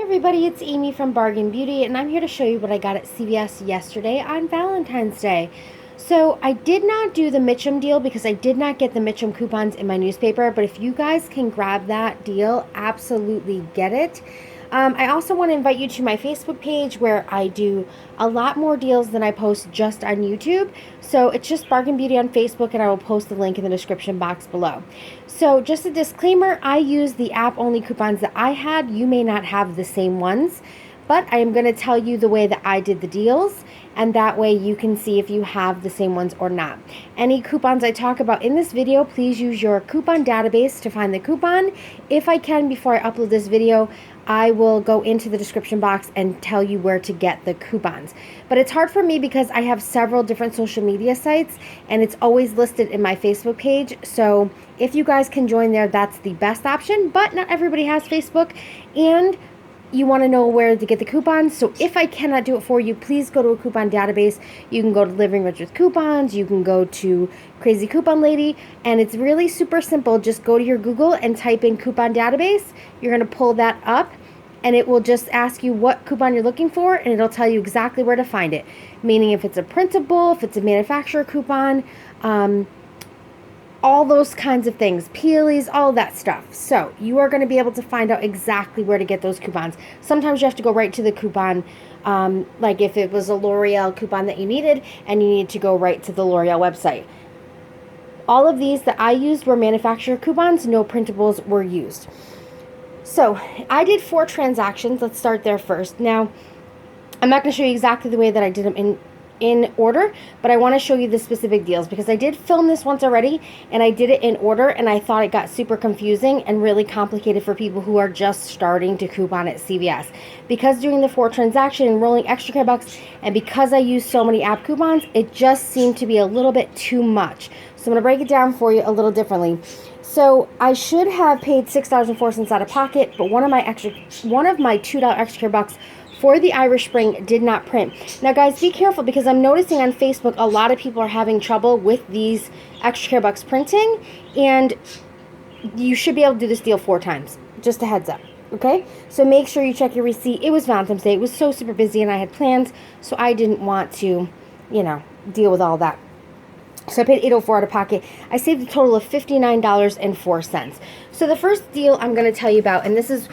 Everybody, it's Amy from Bargain Beauty, and I'm here to show you what I got at CVS yesterday on Valentine's Day. So I did not do the Mitchum deal because I did not get the Mitchum coupons in my newspaper, but if you guys can grab that deal, absolutely get it. I also want to invite you to my Facebook page where I do a lot more deals than I post just on YouTube. So it's just Bargain Beauty on Facebook, and I will post the link in the description box below. So just a disclaimer, I use the app-only coupons that I had. You may not have the same ones, but I am going to tell you the way that I did the deals, and that way you can see if you have the same ones or not. Any coupons I talk about in this video, please use your coupon database to find the coupon. If I can, before I upload this video, I will go into the description box and tell you where to get the coupons. But it's hard for me because I have several different social media sites and it's always listed in my Facebook page. So if you guys can join there, that's the best option, but not everybody has Facebook and you want to know where to get the coupons. So if I cannot do it for you, please go to a coupon database. You can go to Living Rich with Coupons. You can go to Crazy Coupon Lady. And it's really super simple. Just go to your Google and type in coupon database. You're going to pull that up and it will just ask you what coupon you're looking for and it'll tell you exactly where to find it. Meaning if it's a printable, if it's a manufacturer coupon, all those kinds of things, Peelies, all that stuff. So you are going to be able to find out exactly where to get those coupons. Sometimes you have to go right to the coupon, like if it was a L'Oreal coupon that you needed and you need to go right to the L'Oreal website. All of these that I used were manufacturer coupons, no printables were used. So I did 4 transactions. Let's start there first. Now, I'm not going to show you exactly the way that I did them in order, but I want to show you the specific deals because I did film this once already and I did it in order and I thought it got super confusing and really complicated for people who are just starting to coupon at CVS. Because doing the 4 transaction and rolling extra care bucks and because I use so many app coupons, it just seemed to be a little bit too much. So I'm going to break it down for you a little differently. So I should have paid $6.04 out of pocket, but one of my $2 extra care bucks for the Irish Spring did not print. Now guys, be careful because I'm noticing on Facebook a lot of people are having trouble with these extra care bucks printing, and you should be able to do this deal 4 times. Just a heads up, okay? So make sure you check your receipt. It was Valentine's Day. It was so super busy and I had plans, so I didn't want to, deal with all that. So I paid $8.04 out of pocket. I saved a total of $59.04. So the first deal I'm going to tell you about, and this is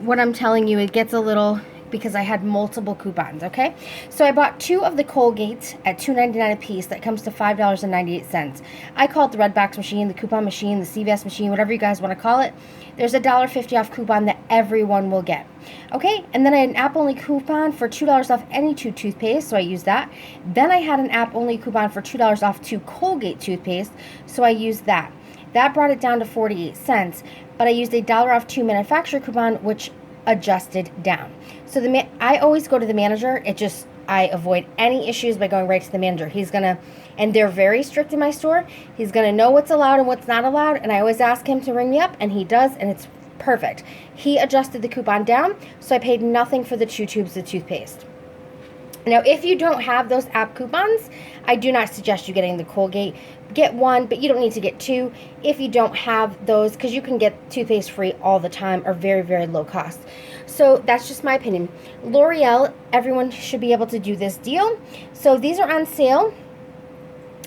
what I'm telling you, it gets a little, because I had multiple coupons, okay? So I bought 2 of the Colgates at $2.99 a piece. That comes to $5.98. I call it the red box machine, the coupon machine, the CVS machine, whatever you guys want to call it. There's a $1.50 off coupon that everyone will get. Okay, and then I had an app-only coupon for $2 off any 2 toothpaste, so I used that. Then I had an app-only coupon for $2 off 2 Colgate toothpaste, so I used that. That brought it down to 48 cents, but I used a $1 off 2 manufacturer coupon, which adjusted down. So I always go to the manager. I avoid any issues by going right to the manager. He's gonna, and they're very strict in my store. He's gonna know what's allowed and what's not allowed, and I always ask him to ring me up, and he does, and it's perfect. He adjusted the coupon down, so I paid nothing for the 2 tubes of toothpaste. Now, if you don't have those app coupons, I do not suggest you getting the Colgate. Get 1, but you don't need to get 2 if you don't have those, because you can get toothpaste free all the time or very, very low cost. So that's just my opinion. L'Oreal, everyone should be able to do this deal. So these are on sale.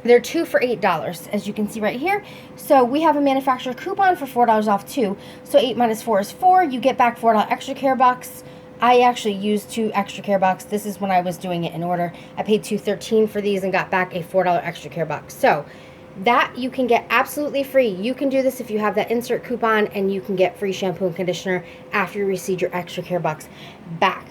They're 2 for $8, as you can see right here. So we have a manufacturer coupon for $4 off 2. So 8 minus 4 is 4. You get back $4 extra care bucks. I actually used 2 extra care bucks. This is when I was doing it in order. I paid $2.13 for these and got back a $4 extra care bucks. So that you can get absolutely free. You can do this if you have that insert coupon, and you can get free shampoo and conditioner after you receive your extra care bucks back.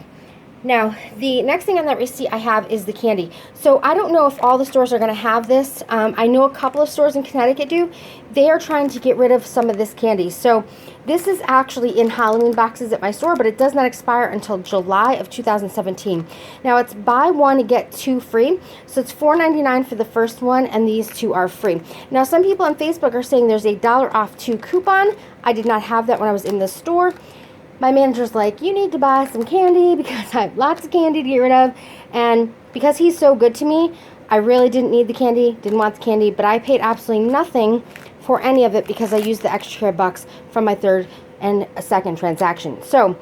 Now, the next thing on that receipt I have is the candy. So I don't know if all the stores are going to have this. I know a couple of stores in Connecticut do. They are trying to get rid of some of this candy. So this is actually in Halloween boxes at my store, but it does not expire until July of 2017. Now, it's buy 1 get 2 free. So it's $4.99 for the first one, and these 2 are free. Now, some people on Facebook are saying there's a $1 off 2 coupon. I did not have that when I was in the store. My manager's like, you need to buy some candy because I have lots of candy to get rid of. And because he's so good to me, I really didn't need the candy, didn't want the candy, but I paid absolutely nothing for any of it because I used the extra care bucks from my 3rd and 2nd transaction. So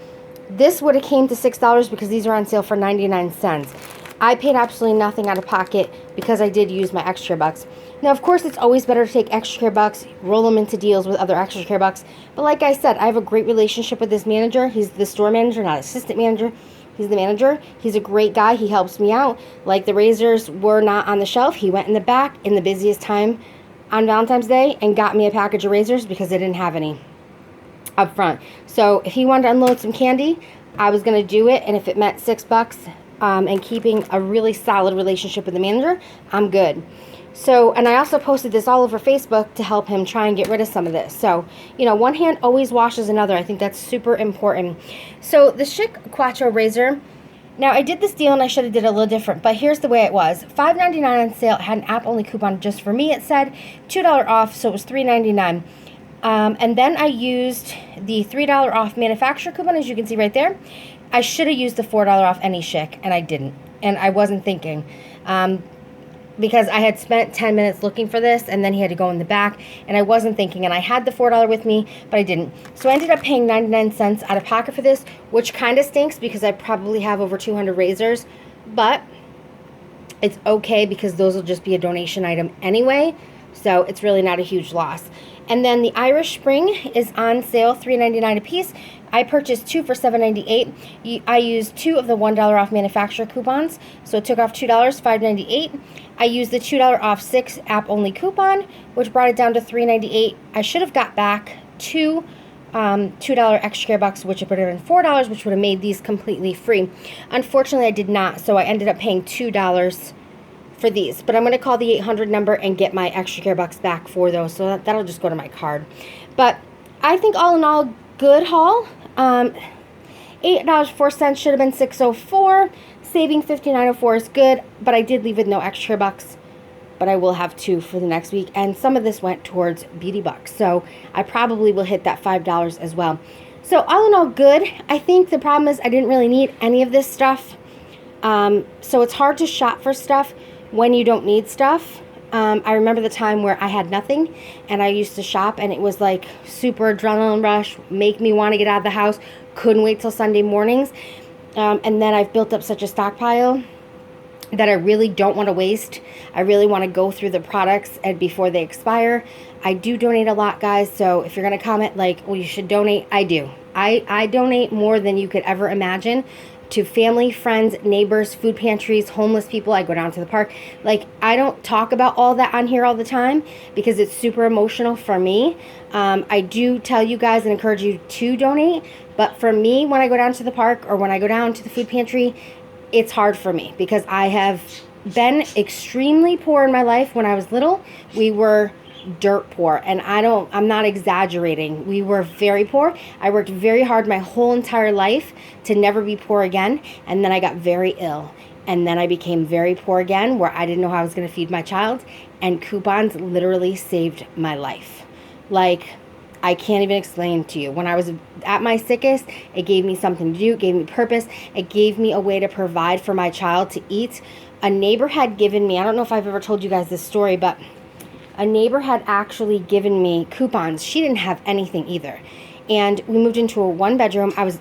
This would have came to $6 because these are on sale for 99 cents. I paid absolutely nothing out of pocket because I did use my extra bucks. Now, of course, it's always better to take extra care bucks, roll them into deals with other extra care bucks. But like I said, I have a great relationship with this manager. He's the store manager, not assistant manager. He's the manager. He's a great guy. He helps me out. Like the razors were not on the shelf. He went in the back in the busiest time on Valentine's Day and got me a package of razors because they didn't have any up front. So if he wanted to unload some candy, I was going to do it. And if it meant $6 and keeping a really solid relationship with the manager, I'm good. So, and I also posted this all over Facebook to help him try and get rid of some of this. So, you know, one hand always washes another. I think that's super important. So the Schick Quattro razor, now I did this deal and I should have did it a little different, but here's the way it was. $5.99 on sale. It had an app-only coupon just for me. It said $2 off, so it was $3.99. And then I used the $3 off manufacturer coupon, as you can see right there. I should have used the $4 off any Schick, and I didn't. And I wasn't thinking. Because I had spent 10 minutes looking for this, and then he had to go in the back, and I wasn't thinking, and I had the $4 with me, but I didn't. So I ended up paying 99 cents out of pocket for this, which kind of stinks because I probably have over 200 razors, but it's okay because those will just be a donation item anyway, so it's really not a huge loss. And then the Irish Spring is on sale, $3.99 a piece. I purchased 2 for $7.98. I used 2 of the $1 off manufacturer coupons, so it took off $2, $5.98. I used the $2 off 6 app-only coupon, which brought it down to $3.98. I should have got back 2 $2 extra care bucks, which would put it in $4, which would have made these completely free. Unfortunately, I did not, so I ended up paying $2 for these. But I'm going to call the 800 number and get my extra care bucks back for those, so that'll just go to my card. But I think all in all, good haul. $8.04 should have been $6.04. Saving $59.04 is good, but I did leave with no extra bucks. But I will have 2 for the next week, and some of this went towards beauty bucks, so I probably will hit that $5 as well. So all in all, good. I think the problem is I didn't really need any of this stuff, so it's hard to shop for stuff when you don't need stuff. I remember the time where I had nothing, and I used to shop, and it was like super adrenaline rush, make me want to get out of the house, couldn't wait till Sunday mornings, and then I've built up such a stockpile that I really don't want to waste. I really want to go through the products and before they expire. I do donate a lot, guys, so if you're going to comment like, well, you should donate, I do. I donate more than you could ever imagine to family, friends, neighbors, food pantries, homeless people. I go down to the park. Like, I don't talk about all that on here all the time because it's super emotional for me. I do tell you guys and encourage you to donate, but for me, when I go down to the park or when I go down to the food pantry, it's hard for me because I have been extremely poor in my life. When I was little, we were dirt poor, and I'm not exaggerating. We were very poor. I worked very hard my whole entire life to never be poor again, and then I got very ill, and then I became very poor again where I didn't know how I was going to feed my child, and coupons literally saved my life. Like, I can't even explain to you. When I was at my sickest, it gave me something to do. It gave me purpose. It gave me a way to provide for my child to eat. A neighbor had given me, I don't know if I've ever told you guys this story, but a neighbor had actually given me coupons. She didn't have anything either. And we moved into a 1-bedroom. I was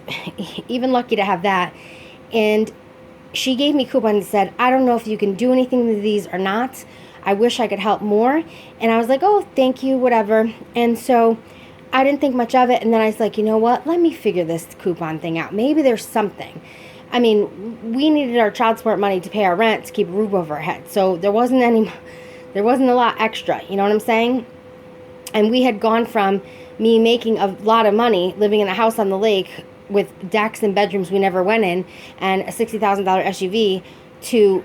even lucky to have that. And she gave me coupons and said, I don't know if you can do anything with these or not. I wish I could help more. And I was like, oh, thank you, whatever. And so I didn't think much of it, and then I was like, you know what? Let me figure this coupon thing out. Maybe there's something. I mean, we needed our child support money to pay our rent to keep a roof over our head, so there wasn't a lot extra. You know what I'm saying? And we had gone from me making a lot of money, living in a house on the lake with decks and bedrooms we never went in, and a $60,000 SUV, to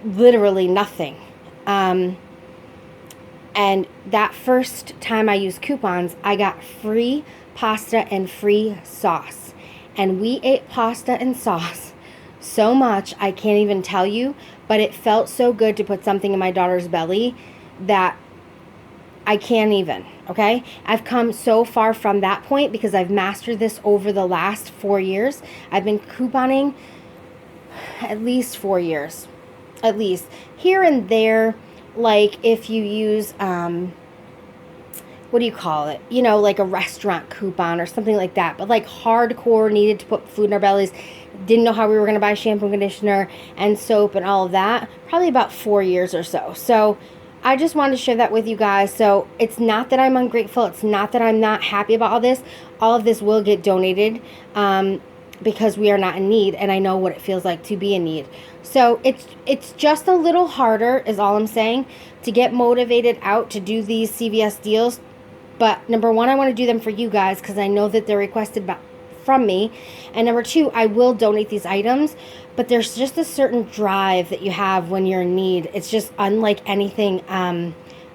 literally nothing. And that first time I used coupons, I got free pasta and free sauce. And we ate pasta and sauce so much, I can't even tell you. But it felt so good to put something in my daughter's belly that I can't even, okay? I've come so far from that point because I've mastered this over the last 4 years. I've been couponing at least 4 years. At least. Here and there, like if you use what do you call it? You know, like a restaurant coupon or something like that. But like hardcore needed to put food in our bellies. Didn't know how we were going to buy shampoo and conditioner and soap and all of that. Probably about 4 years or so. So I just wanted to share that with you guys. So it's not that I'm ungrateful. It's not that I'm not happy about all this. All of this will get donated because we are not in need. And I know what it feels like to be in need. So it's just a little harder is all I'm saying to get motivated out to do these CVS deals. But number one, I want to do them for you guys because I know that they're requested from me. And number two, I will donate these items. But there's just a certain drive that you have when you're in need. It's just unlike anything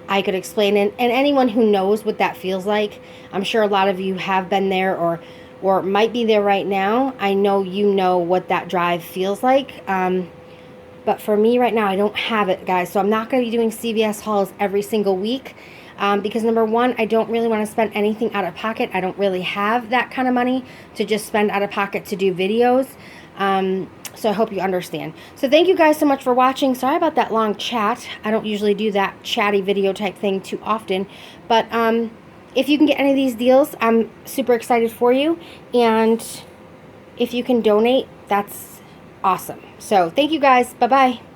I could explain. And anyone who knows what that feels like, I'm sure a lot of you have been there or might be there right now. I know you know what that drive feels like. But for me right now, I don't have it, guys. So I'm not going to be doing CVS hauls every single week. Because number one, I don't really want to spend anything out of pocket. I don't really have that kind of money to just spend out of pocket to do videos. So I hope you understand. So thank you guys so much for watching. Sorry about that long chat. I don't usually do that chatty video type thing too often. But if you can get any of these deals, I'm super excited for you. And if you can donate, that's awesome. So thank you guys. Bye-bye.